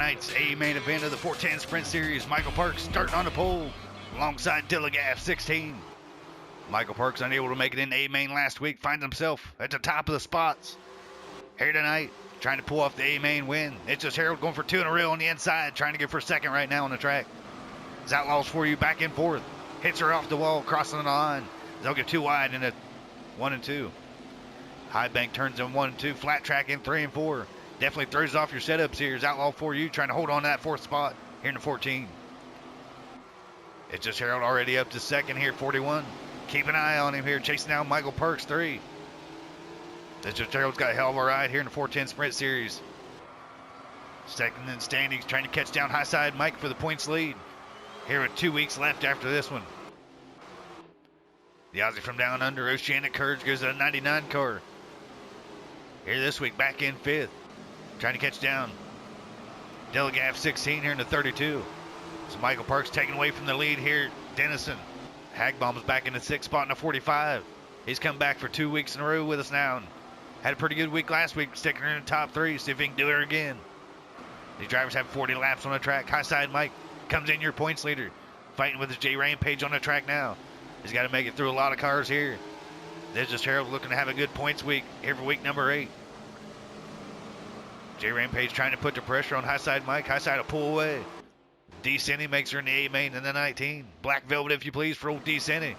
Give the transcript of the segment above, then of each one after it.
tonight's A main event of the 410 Sprint Series. Michael Parks starting on the pole alongside 𝐒𝐏𝐑𝐈𝐍𝐓 16. Michael Parks, unable to make it in A main last week, finds himself at the top of the spots here tonight, trying to pull off the A main win. It's just Harold going for two in a row on the inside, trying to get for second right now on the track. It's Outlaws for you back and forth. Hits her off the wall, crossing the line. They'll get too wide in a 1 and 2. High bank turns in 1 and 2. Flat track in 3 and 4. Definitely throws off your setups here. It's Outlaw for you trying to hold on to that fourth spot here in the 14. It's just Harold already up to second here, 41. Keep an eye on him here, chasing down Michael Parks, 3. It's just Harold's got a hell of a ride here in the 410 Sprint Series. Second in standings, trying to catch down high side Mike for the points lead. Here with 2 weeks left after this one. The Aussie from down under, 𝐒𝐄𝐑𝐈𝐍𝐓 goes to a 99 car. Here this week, back in 5th. Trying to catch down 𝐒𝐑𝐈𝐍𝐓 16 here in the 32. So Michael Parks taking away from the lead here. Dennison. Hagbaum's back in the 6th spot in the 45. He's come back for 2 weeks in a row with us now. And had a pretty good week last week, sticking in the top 3. See if he can do it again. These drivers have 40 laps on the track. High side Mike comes in your points leader. Fighting with his J Rampage on the track now. He's got to make it through a lot of cars here. There's just Harold looking to have a good points week here for week number 8. J Rampage trying to put the pressure on high side Mike. High side will pull away. 𝐒𝐄𝐑𝐈𝐍𝐓 makes her in the A main in the 19. Black Velvet, if you please, for old 𝐒𝐄𝐑𝐈𝐍𝐓.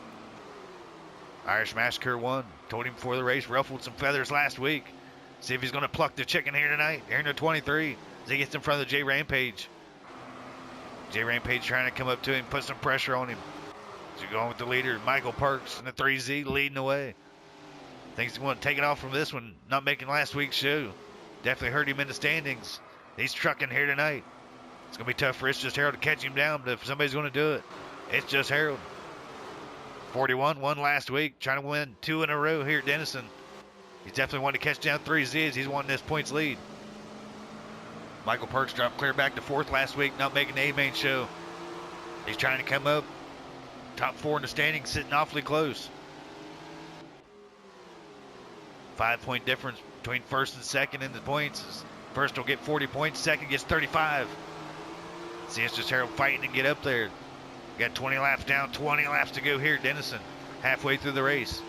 Irish Massacre 1. Told him before the race, ruffled some feathers last week. See if he's going to pluck the chicken here tonight. Here in the 23. As he gets in front of the J Rampage. J Rampage trying to come up to him, put some pressure on him. So going with the leader, Michael Parks in the 3Z, leading the way. Thinks he's going to take it off from this one, not making last week's show. Definitely hurt him in the standings. He's trucking here tonight. It's going to be tough for It's Just Harold to catch him down, but if somebody's going to do it, it's just Harold. 41 won last week, trying to win 2 in a row here at Dennison. He's definitely wanting to catch down 3Zs. He's wanting this points lead. Michael Parks dropped clear back to 4th last week, not making the A main show. He's trying to come up. Top 4 in the standings, sitting awfully close. 5-point difference between 1st and 2nd in the points. First will get 40 points, 2nd gets 35. See, it's just Harold fighting to get up there. Got 20 laps down, 20 laps to go here at Dennison. Halfway through the race.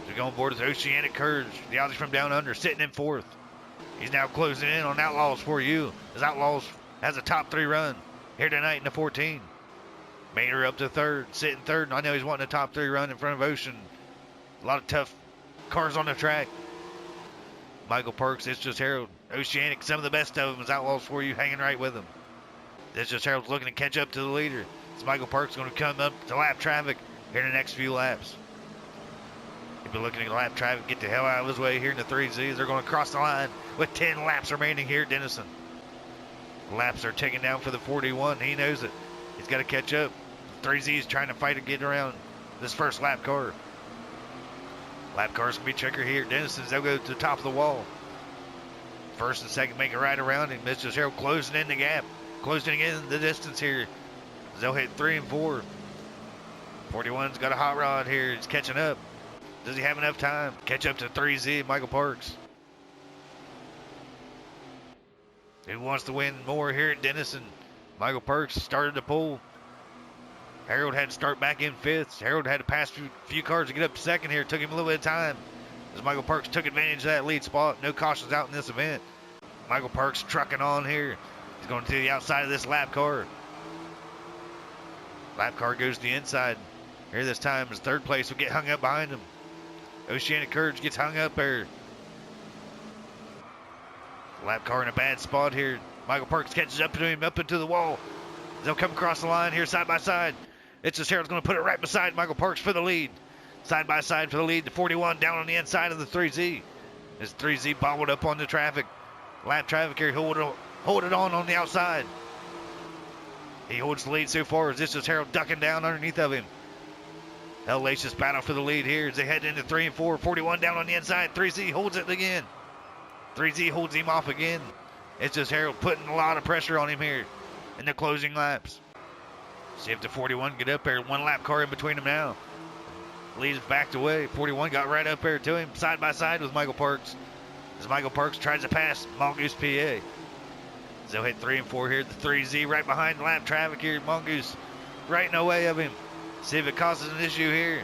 So going board is 𝐒𝐄𝐑𝐈𝐍𝐓, the Aussie from down under, sitting in 4th. He's now closing in on Outlaws for you. As Outlaws has a top 3 run here tonight in the 14. Made her up to 3rd, sitting 3rd. And I know he's wanting a top 3 run in front of Ocean. A lot of tough cars on the track. Michael Parks, It's Just Harold, 𝐒𝐄𝐑𝐈𝐍𝐓, some of the best of them is Outlaws for you, hanging right with him. It's Just Harold's looking to catch up to the leader. So Michael Parks going to come up to lap traffic here in the next few laps. He'll be looking at lap traffic, get the hell out of his way here in the 3Zs. They're going to cross the line with 10 laps remaining here at Dennison. Laps are ticking down for the 41. He knows it. He's got to catch up. 3Z's trying to fight to get around this first lap car. Lap cars can be checker here at Dennison's. They'll go to the top of the wall. 1st and 2nd make it right around him. It's just Harold closing in the gap. Closing in the distance here. They'll hit 3 and 4. 41's got a hot rod here. He's catching up. Does he have enough time? Catch up to 3Z, Michael Parks. Who wants to win more here at Dennison? Michael Parks started the pole. Harold had to start back in 5th. Harold had to pass a few cars to get up to 2nd here. It took him a little bit of time. As Michael Parks took advantage of that lead spot. No cautions out in this event. Michael Parks trucking on here. He's going to the outside of this lap car. Lap car goes to the inside. Here this time his 3rd place will get hung up behind him. 𝐒𝐄𝐑𝐈𝐍𝐓 gets hung up there. Lap car in a bad spot here. Michael Parks catches up to him, up into the wall. They'll come across the line here side by side. It's just Harold's going to put it right beside Michael Parks for the lead. Side by side for the lead. The 41 down on the inside of the 3Z. This 3Z bobbled up on the traffic. Lap traffic here. Hold it on the outside. He holds the lead so far as this is Harold ducking down underneath of him. Hellacious battle for the lead here as they head into 3 and 4. 41 down on the inside. 3Z holds it again. 3Z holds him off again. It's just Harold putting a lot of pressure on him here in the closing laps. See if the 41 get up there. 1 lap car in between them now. Leads backed away. 41 got right up there to him, side by side with Michael Parks. As Michael Parks tries to pass Mongoose PA. They'll hit 3 and 4 here. The 3Z right behind lap traffic here. Mongoose right in the way of him. See if it causes an issue here.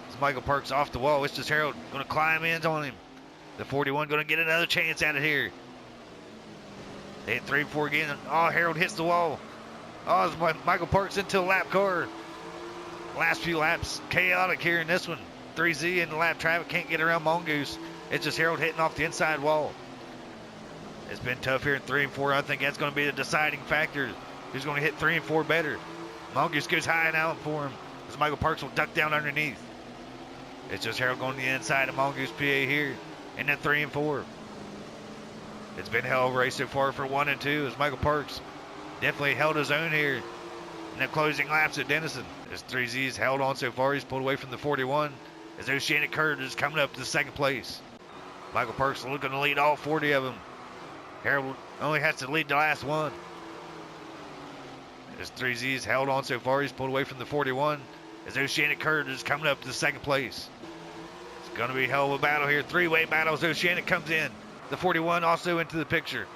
As Michael Parks off the wall. It's just Harold going to climb in on him. The 41 going to get another chance at it here. They hit 3 and 4 again. Oh, Harold hits the wall. Oh, it's Michael Parks into a lap car. Last few laps chaotic here in this one. 3Z in the lap traffic can't get around Mongoose. It's just Harold hitting off the inside wall. It's been tough here in 3 and 4. I think that's going to be the deciding factor. Who's going to hit 3 and 4 better? Mongoose goes high and out for him. As Michael Parks will duck down underneath. It's just Harold going to the inside of Mongoose PA here in the 3 and 4. It's been a hell of a race so far for 1 and 2 as Michael Parks definitely held his own here in the closing laps at Dennison. As 3Z's held on so far, he's pulled away from the 41 as 𝐒𝐄𝐑𝐈𝐍𝐓 is coming up to the second place. Michael Parks looking to lead all 40 of them. Harold only has to lead the last one. As 3Z's held on so far, he's pulled away from the 41 as 𝐒𝐄𝐑𝐈𝐍𝐓 is coming up to the second place. It's going to be a hell of a battle here. Three-way battle as 𝐒𝐄𝐑𝐈𝐍𝐓 comes in. The 41 also into the picture.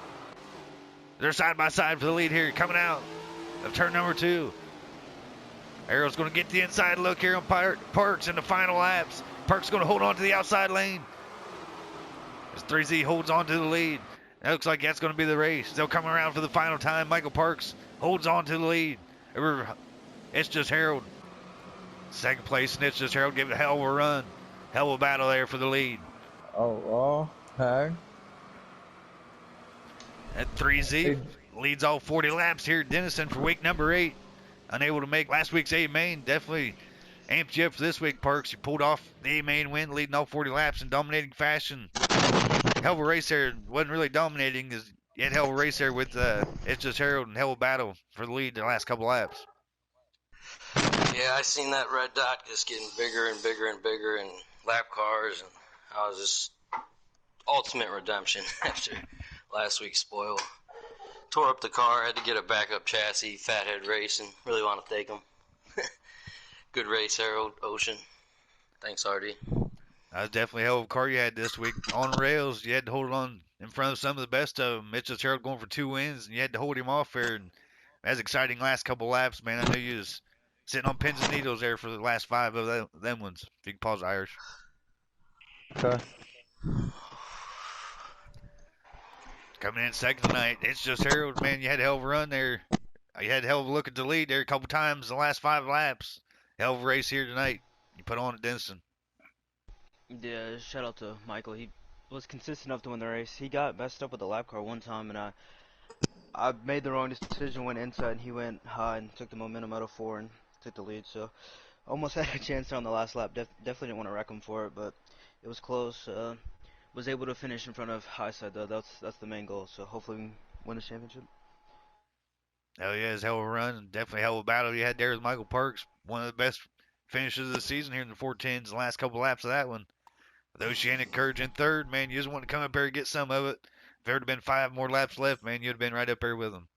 They're side by side for the lead here, coming out of turn number 2. Harold's going to get the inside look here on Parks in the final laps. Parks going to hold on to the outside lane as 3Z holds on to the lead. That looks like that's going to be the race. They'll come around for the final time. Michael Parks holds on to the lead. It's just Harold. Second place, and it's just Harold giving a hell of a run. Hell of a battle there for the lead. Oh, hey. That 3Z leads all 40 laps here at Dennison for week number 8. Unable to make last week's A main. Definitely amped you up for this week, Parks. You pulled off the A main win, leading all 40 laps in dominating fashion. Hell of a race there. Wasn't really dominating. You had hell of a race there with it's just Harold and hell of a battle for the lead the last couple laps. Yeah, I seen that red dot just getting bigger and bigger and bigger in lap cars, and I was just ultimate redemption after last week's spoil. Tore up the car, had to get a backup chassis, Fathead Racing. Really want to thank him. Good race, Harold, Ocean. Thanks, RD. That was definitely a hell of a car you had this week. On rails, you had to hold it on in front of some of the best of them. It's just Harold going for 2 wins, and you had to hold him off there. And that was exciting last couple laps, man. I know you was sitting on pins and needles there for the last 5 of them ones. If you can pause Irish. Okay. Coming in second tonight, it's just Harold, man. You had a hell of a run there. You had a hell of a look at the lead there a couple times in the last 5 laps. Hell of a race here tonight. You put on at Dennison. Yeah, shout out to Michael. He was consistent enough to win the race. He got messed up with the lap car one time, and I made the wrong decision, went inside, and he went high and took the momentum out of 4 and took the lead. So almost had a chance there on the last lap. Definitely didn't want to wreck him for it, but it was close. Was able to finish in front of Highside though. That's the main goal. So hopefully we can win the championship. Hell yeah, it's a hell of a run. Definitely a hell of a battle you had there with Michael Parks. One of the best finishes of the season here in the 410s. The last couple laps of that one. With 𝐒𝐄𝐑𝐈𝐍𝐓 in third, man, you just want to come up here and get some of it. If there would have been 5 more laps left, man, you'd have been right up there with them.